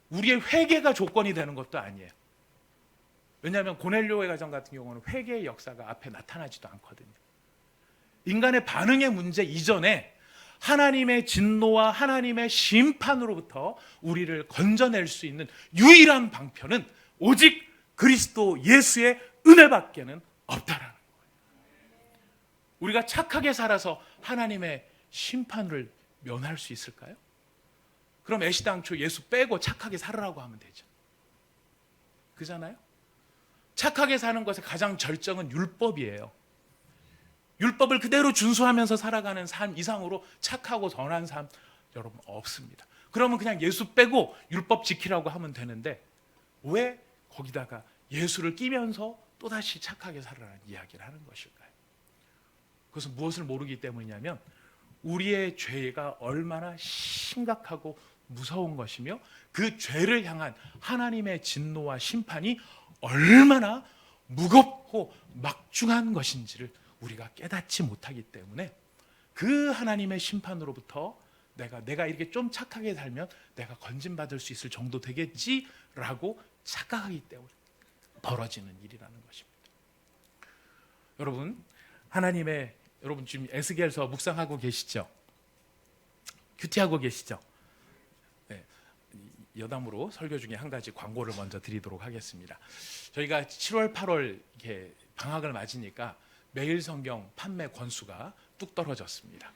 우리의 회개가 조건이 되는 것도 아니에요. 왜냐하면 고넬료의 가정 같은 경우는 회개의 역사가 앞에 나타나지도 않거든요. 인간의 반응의 문제 이전에 하나님의 진노와 하나님의 심판으로부터 우리를 건져낼 수 있는 유일한 방편은 오직 그리스도 예수의 은혜밖에는 없다라는 거예요. 우리가 착하게 살아서 하나님의 심판을 면할 수 있을까요? 그럼 애시당초 예수 빼고 착하게 살으라고 하면 되죠. 그잖아요? 착하게 사는 것의 가장 절정은 율법이에요. 율법을 그대로 준수하면서 살아가는 삶 이상으로 착하고 선한 삶 여러분 없습니다. 그러면 그냥 예수 빼고 율법 지키라고 하면 되는데 왜 거기다가 예수를 끼면서 또다시 착하게 살아라는 이야기를 하는 것일까요? 그것은 무엇을 모르기 때문이냐면 우리의 죄가 얼마나 심각하고 무서운 것이며 그 죄를 향한 하나님의 진노와 심판이 얼마나 무겁고 막중한 것인지를 우리가 깨닫지 못하기 때문에 그 하나님의 심판으로부터 내가 이렇게 좀 착하게 살면 내가 건진받을 수 있을 정도 되겠지라고 착각하기 때문에 벌어지는 일이라는 것입니다. 여러분 지금 에스겔서 묵상하고 계시죠? 큐티하고 계시죠? 네, 여담으로 설교 중에 한 가지 광고를 먼저 드리도록 하겠습니다. 저희가 7월, 8월 이렇게 방학을 맞으니까 매일 성경 판매 권수가 뚝 떨어졌습니다.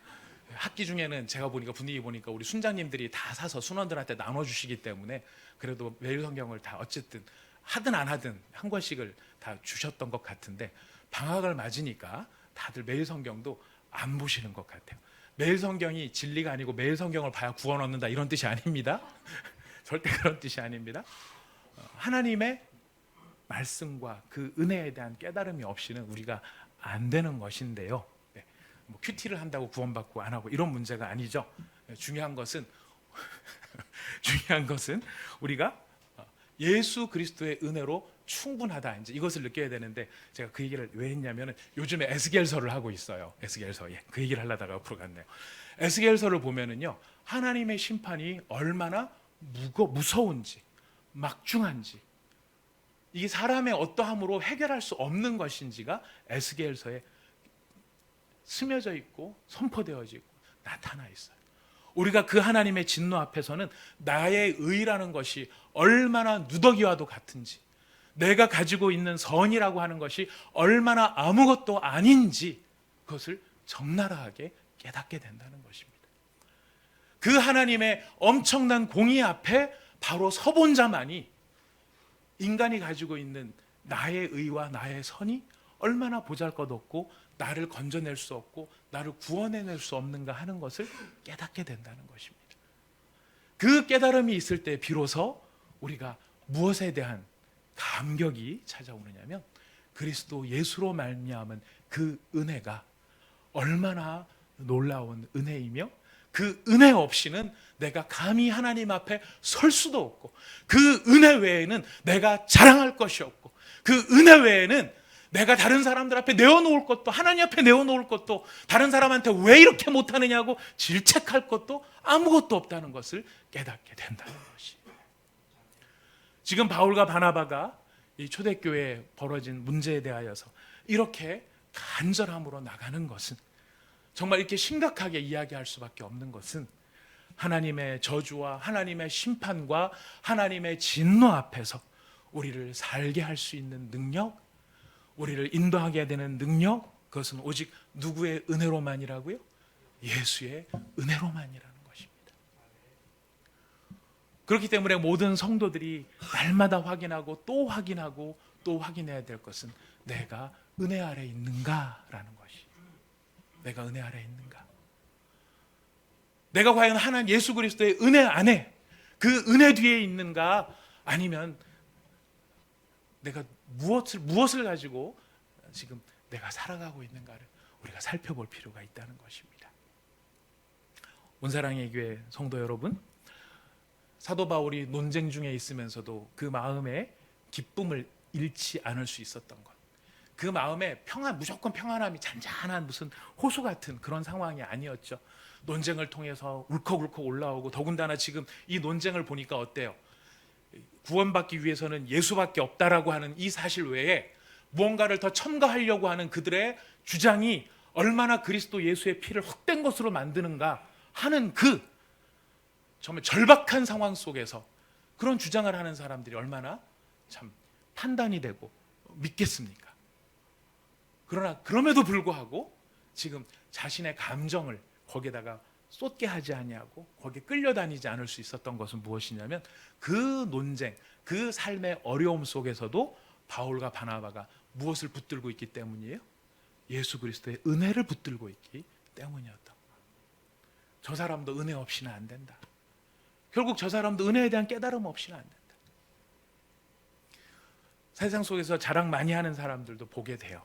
학기 중에는 제가 분위기 보니까 우리 순장님들이 다 사서 순원들한테 나눠주시기 때문에 그래도 매일 성경을 다 어쨌든 하든 안 하든 한 권씩을 다 주셨던 것 같은데 방학을 맞으니까 다들 매일 성경도 안 보시는 것 같아요. 매일 성경이 진리가 아니고 매일 성경을 봐야 구원 얻는다 이런 뜻이 아닙니다. 절대 그런 뜻이 아닙니다. 하나님의 말씀과 그 은혜에 대한 깨달음이 없이는 우리가 안 되는 것인데요. 뭐 큐티를 한다고 구원받고 안 하고 이런 문제가 아니죠. 중요한 것은 중요한 것은 우리가 예수 그리스도의 은혜로 충분하다, 이제 이것을 느껴야 되는데, 제가 그 얘기를 왜 했냐면 요즘에 에스겔서를 하고 있어요. 에스겔서에 그 얘기를 하려다가 앞으로 갔네요. 에스겔서를 보면은요, 하나님의 심판이 얼마나 무서운지, 막중한지, 이게 사람의 어떠함으로 해결할 수 없는 것인지가 에스겔서에 스며져 있고 선포되어져 있고 나타나 있어요. 우리가 그 하나님의 진노 앞에서는 나의 의라는 것이 얼마나 누더기와도 같은지, 내가 가지고 있는 선이라고 하는 것이 얼마나 아무것도 아닌지, 그것을 적나라하게 깨닫게 된다는 것입니다. 그 하나님의 엄청난 공의 앞에 바로 서본 자만이 인간이 가지고 있는 나의 의와 나의 선이 얼마나 보잘것없고 나를 건져낼 수 없고 나를 구원해낼 수 없는가 하는 것을 깨닫게 된다는 것입니다. 그 깨달음이 있을 때 비로소 우리가 무엇에 대한 감격이 찾아오느냐면, 그리스도 예수로 말미암은 그 은혜가 얼마나 놀라운 은혜이며, 그 은혜 없이는 내가 감히 하나님 앞에 설 수도 없고, 그 은혜 외에는 내가 자랑할 것이 없고, 그 은혜 외에는 내가 다른 사람들 앞에 내어놓을 것도, 하나님 앞에 내어놓을 것도, 다른 사람한테 왜 이렇게 못하느냐고 질책할 것도 아무것도 없다는 것을 깨닫게 된다는 것이, 지금 바울과 바나바가 이 초대교회에 벌어진 문제에 대하여서 이렇게 간절함으로 나가는 것은, 정말 이렇게 심각하게 이야기할 수밖에 없는 것은, 하나님의 저주와 하나님의 심판과 하나님의 진노 앞에서 우리를 살게 할 수 있는 능력, 우리를 인도하게 되는 능력, 그것은 오직 누구의 은혜로만이라고요? 예수의 은혜로만이라는 것입니다. 그렇기 때문에 모든 성도들이 날마다 확인하고 또 확인하고 또 확인해야 될 것은, 내가 은혜 아래 있는가라는 것이, 내가 은혜 아래 있는가, 내가 과연 하나님 예수 그리스도의 은혜 안에, 그 은혜 뒤에 있는가, 아니면 내가 무엇을 가지고 지금 내가 살아가고 있는가를 우리가 살펴볼 필요가 있다는 것입니다. 온사랑의 교회 성도 여러분, 사도 바울이 논쟁 중에 있으면서도 그 마음에 기쁨을 잃지 않을 수 있었던 것, 그 마음에 무조건 평안함이 잔잔한 무슨 호수 같은 그런 상황이 아니었죠. 논쟁을 통해서 울컥울컥 올라오고, 더군다나 지금 이 논쟁을 보니까 어때요? 구원받기 위해서는 예수밖에 없다라고 하는 이 사실 외에 무언가를 더 첨가하려고 하는 그들의 주장이 얼마나 그리스도 예수의 피를 헛된 것으로 만드는가 하는 그 정말 절박한 상황 속에서 그런 주장을 하는 사람들이 얼마나 참 판단이 되고 믿겠습니까? 그러나 그럼에도 불구하고 지금 자신의 감정을 거기에다가 쏟게 하지 아니하고 거기에 끌려다니지 않을 수 있었던 것은 무엇이냐면, 그 논쟁, 그 삶의 어려움 속에서도 바울과 바나바가 무엇을 붙들고 있기 때문이에요? 예수 그리스도의 은혜를 붙들고 있기 때문이었던 거예요. 저 사람도 은혜 없이는 안 된다. 결국 저 사람도 은혜에 대한 깨달음 없이는 안 된다. 세상 속에서 자랑 많이 하는 사람들도 보게 돼요.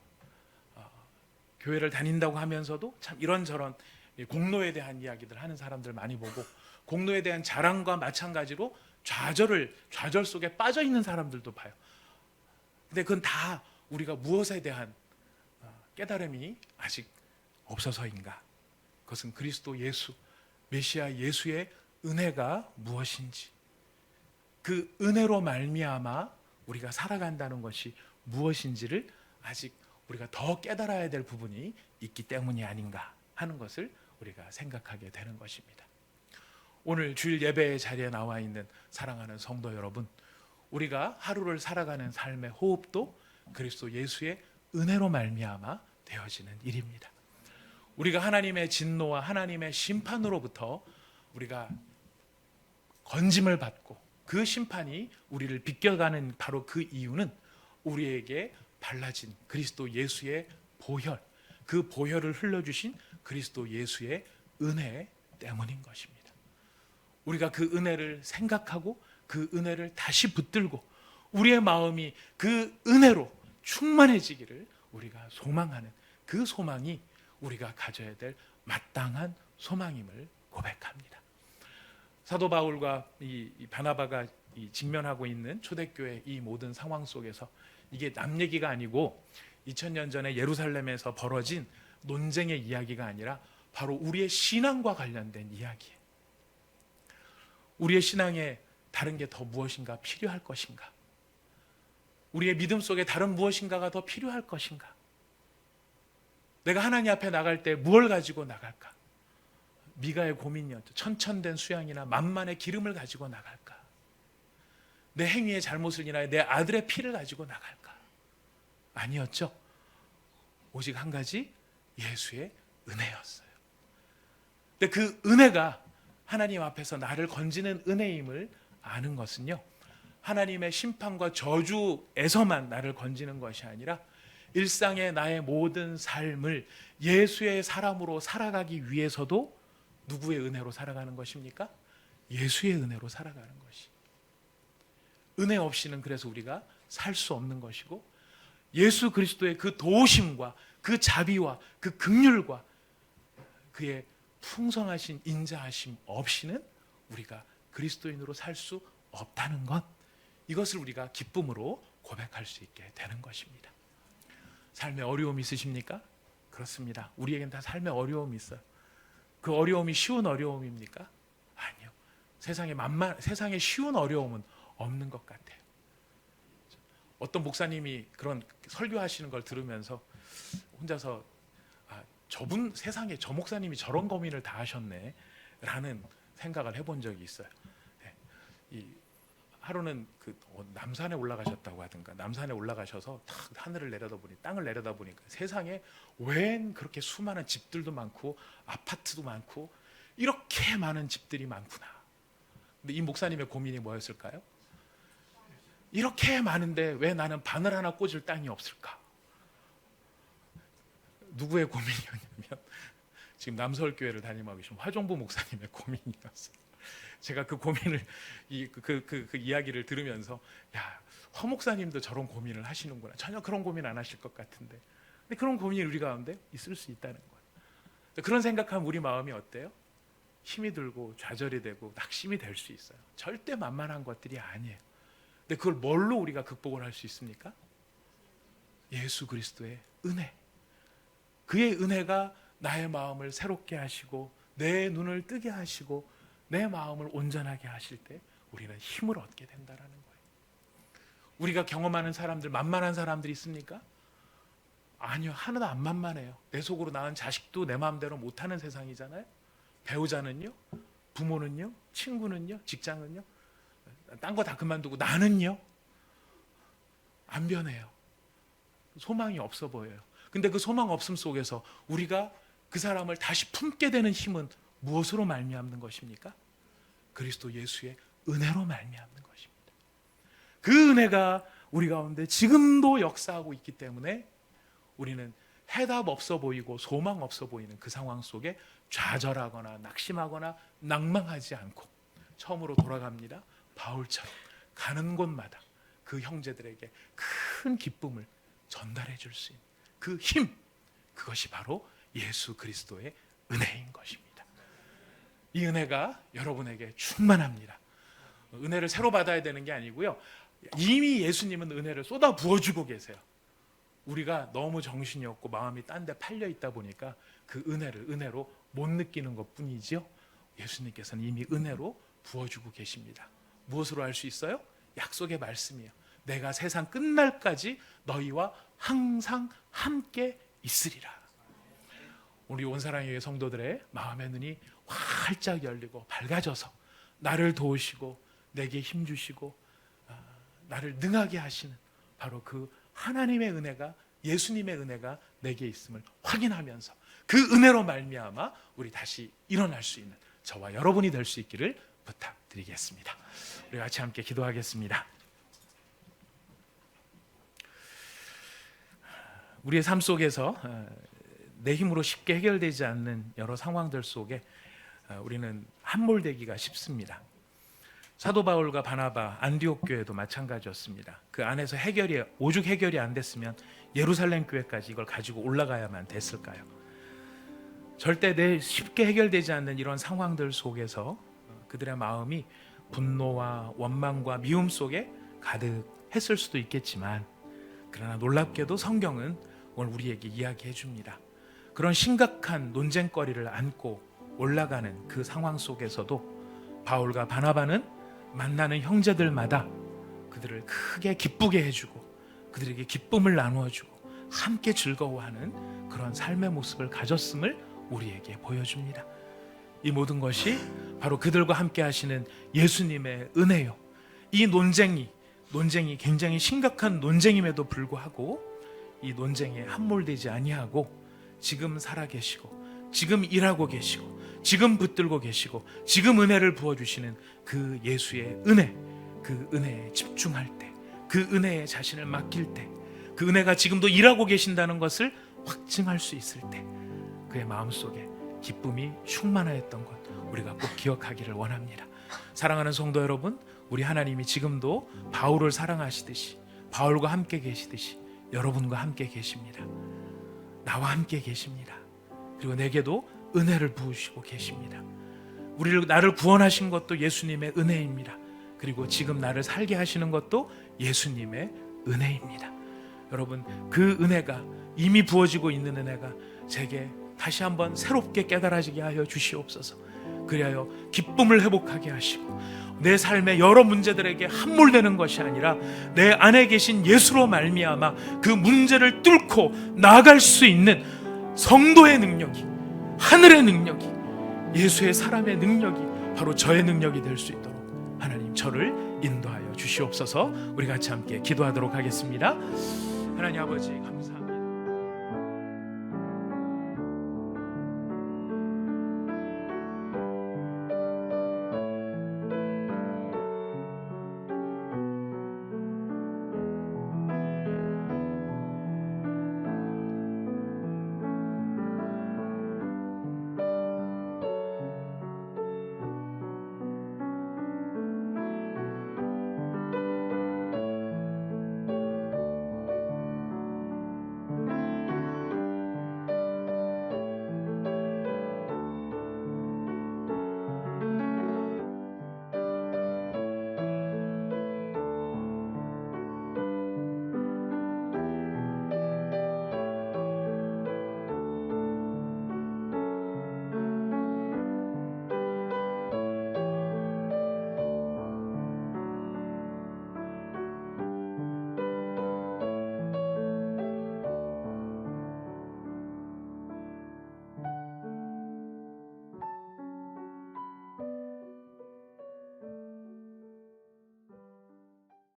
교회를 다닌다고 하면서도 참 이런저런 공로에 대한 이야기들 하는 사람들 많이 보고, 공로에 대한 자랑과 마찬가지로 좌절 속에 빠져 있는 사람들도 봐요. 근데 그건 다 우리가 무엇에 대한 깨달음이 아직 없어서인가? 그것은 그리스도 예수, 메시아 예수의 은혜가 무엇인지, 그 은혜로 말미암아 우리가 살아간다는 것이 무엇인지를 아직 우리가 더 깨달아야 될 부분이 있기 때문이 아닌가 하는 것을 우리가 생각하게 되는 것입니다. 오늘 주일 예배의 자리에 나와 있는 사랑하는 성도 여러분, 우리가 하루를 살아가는 삶의 호흡도 그리스도 예수의 은혜로 말미암아 되어지는 일입니다. 우리가 하나님의 진노와 하나님의 심판으로부터 우리가 건짐을 받고 그 심판이 우리를 비껴가는 바로 그 이유는 우리에게 발라진 그리스도 예수의 보혈, 그 보혈을 흘려주신 그리스도 예수의 은혜 때문인 것입니다. 우리가 그 은혜를 생각하고 그 은혜를 다시 붙들고 우리의 마음이 그 은혜로 충만해지기를 우리가 소망하는 그 소망이 우리가 가져야 될 마땅한 소망임을 고백합니다. 사도 바울과 이 바나바가 직면하고 있는 초대교회 이 모든 상황 속에서 이게 남 얘기가 아니고 2000년 전에 예루살렘에서 벌어진 논쟁의 이야기가 아니라 바로 우리의 신앙과 관련된 이야기예요. 우리의 신앙에 다른 게 더 무엇인가 필요할 것인가? 우리의 믿음 속에 다른 무엇인가가 더 필요할 것인가? 내가 하나님 앞에 나갈 때 무엇을 가지고 나갈까? 미가의 고민이었죠. 천천된 수양이나 만만의 기름을 가지고 나갈까? 내 행위의 잘못을 인하여 내 아들의 피를 가지고 나갈까? 아니었죠. 오직 한 가지, 예수의 은혜였어요. 근데 그 은혜가 하나님 앞에서 나를 건지는 은혜임을 아는 것은요, 하나님의 심판과 저주에서만 나를 건지는 것이 아니라 일상의 나의 모든 삶을 예수의 사람으로 살아가기 위해서도 누구의 은혜로 살아가는 것입니까? 예수의 은혜로 살아가는 것이. 은혜 없이는 그래서 우리가 살 수 없는 것이고, 예수 그리스도의 그 도우심과 그 자비와 그 긍휼과 그의 풍성하신 인자하심 없이는 우리가 그리스도인으로 살 수 없다는 것, 이것을 우리가 기쁨으로 고백할 수 있게 되는 것입니다. 삶에 어려움이 있으십니까? 그렇습니다. 우리에겐 다 삶에 어려움이 있어요. 그 어려움이 쉬운 어려움입니까? 아니요. 세상에 쉬운 어려움은 없는 것 같아요. 어떤 목사님이 그런 설교하시는 걸 들으면서 혼자서 저분 세상에 저 목사님이 저런 고민을 다 하셨네 라는 생각을 해본 적이 있어요. 하루는 남산에 올라가셨다고 하든가, 남산에 올라가셔서 탁 하늘을 내려다보니, 땅을 내려다보니까 세상에 웬 그렇게 수많은 집들도 많고 아파트도 많고 이렇게 많은 집들이 많구나. 근데 이 목사님의 고민이 뭐였을까요? 이렇게 많은데 왜 나는 바늘 하나 꽂을 땅이 없을까? 누구의 고민이었냐면 지금 남서울교회를 담임하고 계신 화종부 목사님의 고민이었어요. 제가 그 고민을 그 이야기를 들으면서, 야, 허 목사님도 저런 고민을 하시는구나. 전혀 그런 고민 안 하실 것 같은데. 근데 그런 고민이 우리 가운데 있을 수 있다는 거예요. 그런 생각하면 우리 마음이 어때요? 힘이 들고 좌절이 되고 낙심이 될 수 있어요. 절대 만만한 것들이 아니에요. 근데 그걸 뭘로 우리가 극복을 할 수 있습니까? 예수 그리스도의 은혜. 그의 은혜가 나의 마음을 새롭게 하시고 내 눈을 뜨게 하시고 내 마음을 온전하게 하실 때 우리는 힘을 얻게 된다는 거예요. 우리가 경험하는 사람들, 만만한 사람들이 있습니까? 아니요, 하나도 안 만만해요. 내 속으로 낳은 자식도 내 마음대로 못하는 세상이잖아요. 배우자는요, 부모는요, 친구는요, 직장은요, 딴 거 다 그만두고 나는요, 안 변해요. 소망이 없어 보여요. 근데 그 소망 없음 속에서 우리가 그 사람을 다시 품게 되는 힘은 무엇으로 말미암는 것입니까? 그리스도 예수의 은혜로 말미암는 것입니다. 그 은혜가 우리 가운데 지금도 역사하고 있기 때문에 우리는 해답 없어 보이고 소망 없어 보이는 그 상황 속에 좌절하거나 낙심하거나 낭망하지 않고 처음으로 돌아갑니다. 바울처럼 가는 곳마다 그 형제들에게 큰 기쁨을 전달해 줄 수 있는 그 힘, 그것이 바로 예수 그리스도의 은혜인 것입니다. 이 은혜가 여러분에게 충만합니다. 은혜를 새로 받아야 되는 게 아니고요, 이미 예수님은 은혜를 쏟아 부어주고 계세요. 우리가 너무 정신이 없고 마음이 딴 데 팔려 있다 보니까 그 은혜로 못 느끼는 것뿐이지요. 예수님께서는 이미 은혜로 부어주고 계십니다. 무엇으로 알 수 있어요? 약속의 말씀이에요. 내가 세상 끝날까지 너희와 항상 함께 있으리라. 우리 온사랑의 교회 성도들의 마음의 눈이 활짝 열리고 밝아져서 나를 도우시고 내게 힘주시고 나를 능하게 하시는 바로 그 하나님의 은혜가, 예수님의 은혜가 내게 있음을 확인하면서 그 은혜로 말미암아 우리 다시 일어날 수 있는 저와 여러분이 될 수 있기를 부탁드리겠습니다. 우리 같이 함께 기도하겠습니다. 우리의 삶 속에서 내 힘으로 쉽게 해결되지 않는 여러 상황들 속에 우리는 함몰되기가 쉽습니다. 사도 바울과 바나바, 안디옥 교회도 마찬가지였습니다. 그 안에서 오죽 해결이 안 됐으면 예루살렘 교회까지 이걸 가지고 올라가야만 됐을까요? 절대 쉽게 해결되지 않는 이런 상황들 속에서 그들의 마음이 분노와 원망과 미움 속에 가득했을 수도 있겠지만, 그러나 놀랍게도 성경은 오늘 우리에게 이야기해 줍니다. 그런 심각한 논쟁거리를 안고 올라가는 그 상황 속에서도 바울과 바나바는 만나는 형제들마다 그들을 크게 기쁘게 해주고 그들에게 기쁨을 나누어주고 함께 즐거워하는 그런 삶의 모습을 가졌음을 우리에게 보여줍니다. 이 모든 것이 바로 그들과 함께 하시는 예수님의 은혜요. 이 논쟁이 굉장히 심각한 논쟁임에도 불구하고 이 논쟁에 함몰되지 아니하고 지금 살아계시고 지금 일하고 계시고 지금 붙들고 계시고 지금 은혜를 부어주시는 그 예수의 은혜, 그 은혜에 집중할 때, 그 은혜에 자신을 맡길 때, 그 은혜가 지금도 일하고 계신다는 것을 확증할 수 있을 때 그의 마음속에 기쁨이 충만하였던 것 우리가 꼭 기억하기를 원합니다. 사랑하는 성도 여러분, 우리 하나님이 지금도 바울을 사랑하시듯이 바울과 함께 계시듯이 여러분과 함께 계십니다. 나와 함께 계십니다. 그리고 내게도 은혜를 부으시고 계십니다. 나를 구원하신 것도 예수님의 은혜입니다. 그리고 지금 나를 살게 하시는 것도 예수님의 은혜입니다. 여러분, 그 은혜가 이미 부어지고 있는 은혜가 제게 다시 한번 새롭게 깨달아지게 하여 주시옵소서. 그리하여 기쁨을 회복하게 하시고 내 삶의 여러 문제들에게 함몰되는 것이 아니라 내 안에 계신 예수로 말미암아 그 문제를 뚫고 나아갈 수 있는 성도의 능력이, 하늘의 능력이, 예수의 사람의 능력이 바로 저의 능력이 될 수 있도록 하나님 저를 인도하여 주시옵소서. 우리 같이 함께 기도하도록 하겠습니다. 하나님 아버지 감사합니다.